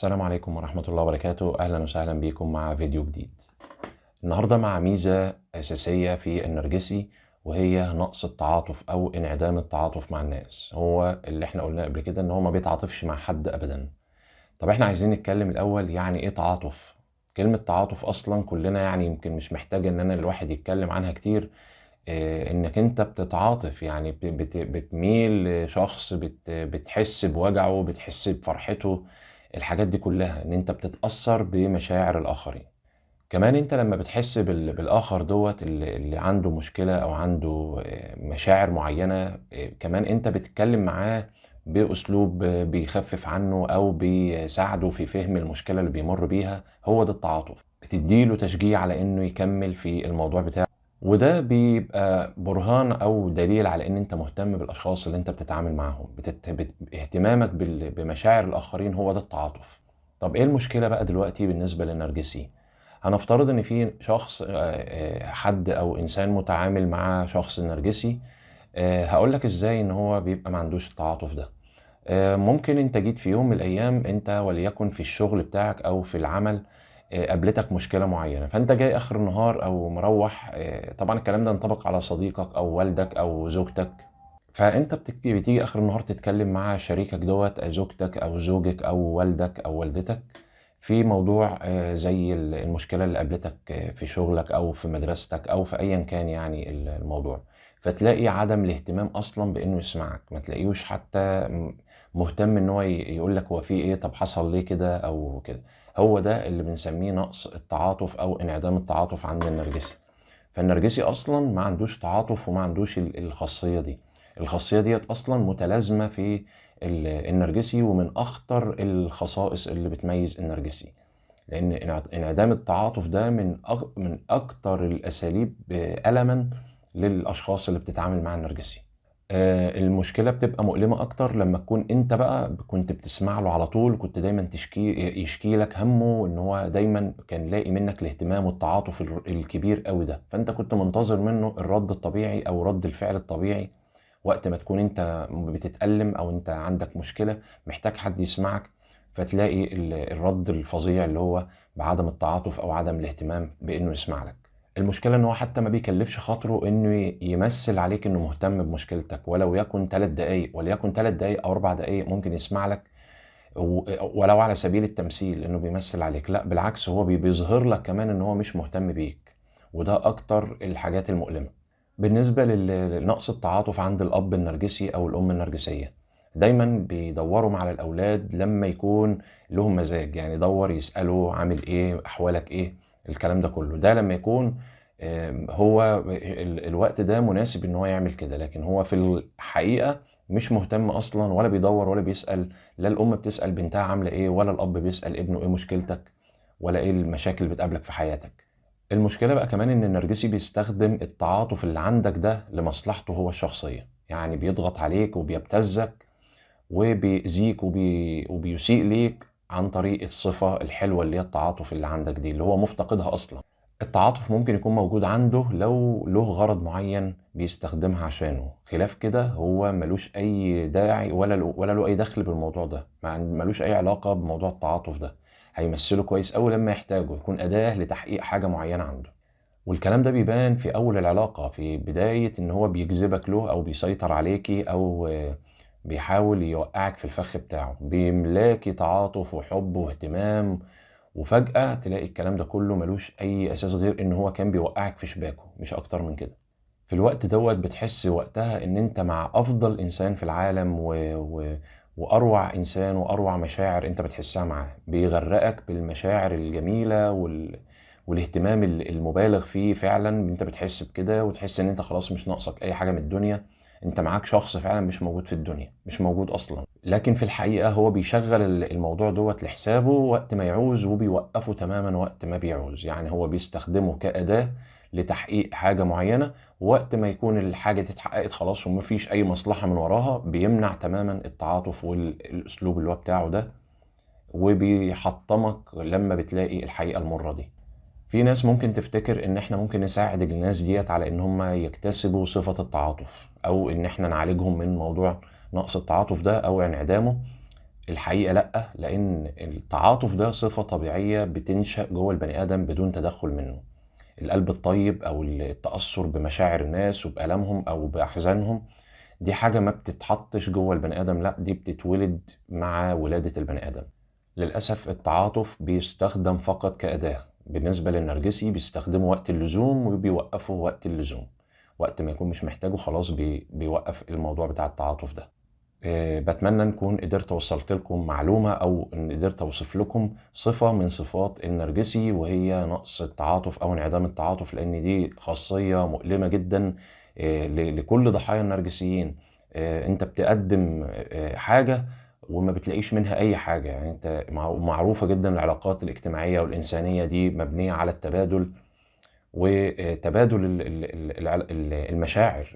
السلام عليكم ورحمة الله وبركاته. أهلا وسهلا بكم مع فيديو جديد. النهاردة مع ميزة أساسية في النرجسي، وهي نقص التعاطف أو انعدام التعاطف مع الناس. هو اللي احنا قلناه قبل كده إن هو ما بيتعاطفش مع حد أبدا. طب احنا عايزين نتكلم الأول يعني إيه تعاطف؟ كلمة تعاطف أصلا كلنا يعني يمكن مش محتاجة إن أنا الواحد يتكلم عنها كتير. إنك أنت بتتعاطف يعني بتميل لشخص، بتحس بوجعه، بتحس بفرحته. الحاجات دي كلها ان انت بتتأثر بمشاعر الاخرين. كمان انت لما بتحس بالاخر دوت اللي عنده مشكلة او عنده مشاعر معينة، كمان انت بتتكلم معاه باسلوب بيخفف عنه او بيساعده في فهم المشكلة اللي بيمر بيها. هو ده التعاطف، بتديله تشجيع على انه يكمل في الموضوع بتاعه، وده بيبقى برهان او دليل على ان انت مهتم بالاشخاص اللي انت بتتعامل معاهم. اهتمامك بمشاعر الاخرين هو ده التعاطف. طب ايه المشكلة بقى دلوقتي بالنسبة للنرجسي؟ هنفترض ان في شخص، حد او انسان متعامل مع شخص نرجسي. هقولك ازاي ان هو بيبقى ما عندوش التعاطف ده. ممكن انت جيت في يوم من الايام، انت وليكن في الشغل بتاعك او في العمل، قابلتك مشكلة معينة، فانت جاي اخر النهار او مروح. طبعا الكلام ده ينطبق على صديقك او والدك او زوجتك. فانت بتيجي اخر النهار تتكلم مع شريكك دوت، زوجتك او زوجك او والدك او والدتك، في موضوع زي المشكلة اللي قابلتك في شغلك او في مدرستك او في ايا كان يعني الموضوع. فتلاقي عدم الاهتمام اصلا بانه يسمعك، ما تلاقيهوش حتى مهتم ان هو يقول لك هو في ايه، طب حصل ليه كده او كده. هو ده اللي بنسميه نقص التعاطف او انعدام التعاطف عند النرجسي. فالنرجسي اصلا ما عندوش تعاطف وما عندوش الخاصية دي. الخاصية ديت اصلا متلازمة في النرجسي، ومن اخطر الخصائص اللي بتميز النرجسي. لان انعدام التعاطف ده من اكتر الاساليب ألما للاشخاص اللي بتتعامل مع النرجسي. المشكلة بتبقى مؤلمة أكتر لما تكون أنت بقى كنت بتسمع له على طول، كنت دايما يشكي لك همه، إن هو دايما كان لاقي منك الاهتمام والتعاطف الكبير قوي ده. فأنت كنت منتظر منه الرد الطبيعي أو رد الفعل الطبيعي وقت ما تكون أنت بتتألم أو أنت عندك مشكلة محتاج حد يسمعك. فتلاقي الرد الفظيع اللي هو بعدم التعاطف أو عدم الاهتمام بإنه يسمع لك. المشكلة ان هو حتى ما بيكلفش خاطره انه يمثل عليك انه مهتم بمشكلتك، ولو يكن 3 دقايق، وليكن 3 دقايق او 4 دقايق ممكن يسمع لك. ولو على سبيل التمثيل انه بيمثل عليك، لا بالعكس، هو بيظهر لك كمان ان هو مش مهتم بيك. وده اكتر الحاجات المؤلمة. بالنسبة لنقص التعاطف عند الاب النرجسي او الام النرجسية، دايما بيدوروا على الاولاد لما يكون لهم مزاج، يعني يدور يسأله عامل ايه، احوالك ايه، الكلام ده كله. ده لما يكون هو الوقت ده مناسب ان هو يعمل كده، لكن هو في الحقيقة مش مهتم اصلا، ولا بيدور ولا بيسأل. لا الام بتسأل بنتها عاملة ايه، ولا الاب بيسأل ابنه ايه مشكلتك، ولا ايه المشاكل اللي بتقابلك في حياتك. المشكلة بقى كمان ان النرجسي بيستخدم التعاطف اللي عندك ده لمصلحته هو الشخصية. يعني بيضغط عليك وبيبتزك وبيأذيك وبيسيء ليك عن طريق الصفة الحلوة اللي هي التعاطف اللي عندك دي، اللي هو مفتقدها أصلا. التعاطف ممكن يكون موجود عنده لو له غرض معين بيستخدمها عشانه، خلاف كده هو ملوش أي داعي ولا له أي دخل بالموضوع ده، ملوش أي علاقة بموضوع التعاطف ده. هيمثله كويس أوي لما يحتاجه، يكون أداة لتحقيق حاجة معينة عنده. والكلام ده بيبان في أول العلاقة، في بداية إن هو بيجذبك له أو بيسيطر عليكي أو بيحاول يوقعك في الفخ بتاعه، بيملاكي تعاطف وحب واهتمام. وفجأة تلاقي الكلام ده كله ملوش أي أساس غير إن هو كان بيوقعك في شباكه، مش أكتر من كده. في الوقت دوت بتحس وقتها إن أنت مع أفضل إنسان في العالم وأروع إنسان وأروع مشاعر أنت بتحسها معاه. بيغرقك بالمشاعر الجميلة والاهتمام المبالغ فيه. فعلا انت بتحس بكده وتحس ان انت خلاص مش ناقصك اي حاجة من الدنيا. انت معاك شخص فعلا مش موجود في الدنيا، مش موجود اصلا. لكن في الحقيقة هو بيشغل الموضوع دوت لحسابه وقت ما يعوز، وبيوقفه تماما وقت ما بيعوز. يعني هو بيستخدمه كأداة لتحقيق حاجة معينة، وقت ما يكون الحاجة دي اتحققت خلاص ومفيش اي مصلحة من وراها، بيمنع تماما التعاطف والاسلوب اللي هو بتاعه ده، وبيحطمك لما بتلاقي الحقيقة المرة دي. في ناس ممكن تفتكر ان احنا ممكن نساعد الناس ديت على ان هم يكتسبوا صفة التعاطف، او ان احنا نعالجهم من موضوع نقص التعاطف ده او انعدامه. الحقيقة لأ، لأن التعاطف ده صفة طبيعية بتنشأ جوه البني آدم بدون تدخل منه. القلب الطيب أو التأثر بمشاعر الناس وبألمهم أو بأحزانهم، دي حاجة ما بتتحطش جوه البني آدم، لأ دي بتتولد مع ولادة البني آدم. للأسف التعاطف بيستخدم فقط كأداة. بالنسبة للنرجسي بيستخدمه وقت اللزوم وبيوقفه وقت اللزوم، وقت ما يكون مش محتاجه خلاص بيوقف الموضوع بتاع التعاطف ده. بتمنى نكون قدرت وصلت لكم معلومة أو إن قدرت أوصف لكم صفة من صفات النرجسي، وهي نقص التعاطف أو انعدام التعاطف، لأن دي خاصية مؤلمة جدا لكل ضحايا النرجسيين. أنت بتقدم حاجة وما بتلاقيش منها أي حاجة. يعني أنت معروفة جدا العلاقات الاجتماعية والإنسانية دي مبنية على التبادل، وتبادل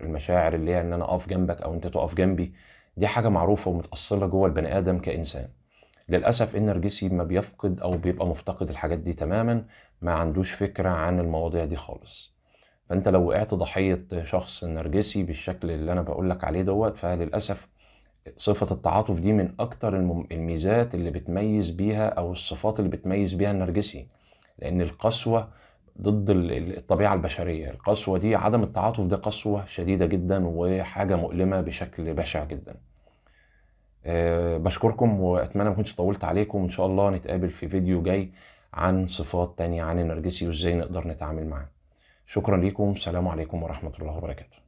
المشاعر اللي هي ان انا اقف جنبك او انت تقف جنبي. دي حاجة معروفة ومتأصلة جوه البني آدم كإنسان. للأسف النرجسي ما بيفقد أو بيبقى مفتقد الحاجات دي تماما، ما عندوش فكرة عن المواضيع دي خالص. فأنت لو وقعت ضحية شخص نرجسي بالشكل اللي أنا بقولك عليه دوت، فللأسف صفة التعاطف دي من أكتر الميزات اللي بتميز بيها أو الصفات اللي بتميز بيها النرجسي. لأن القسوة ضد الطبيعة البشرية، القسوة دي، عدم التعاطف ده قسوة شديدة جدا وحاجة مؤلمة بشكل بشع جدا. بشكركم وأتمنى ما كنتش طولت عليكم. إن شاء الله نتقابل في فيديو جاي عن صفات تانية عن النرجسي وإزاي نقدر نتعامل معاه. شكرا لكم، سلام عليكم ورحمة الله وبركاته.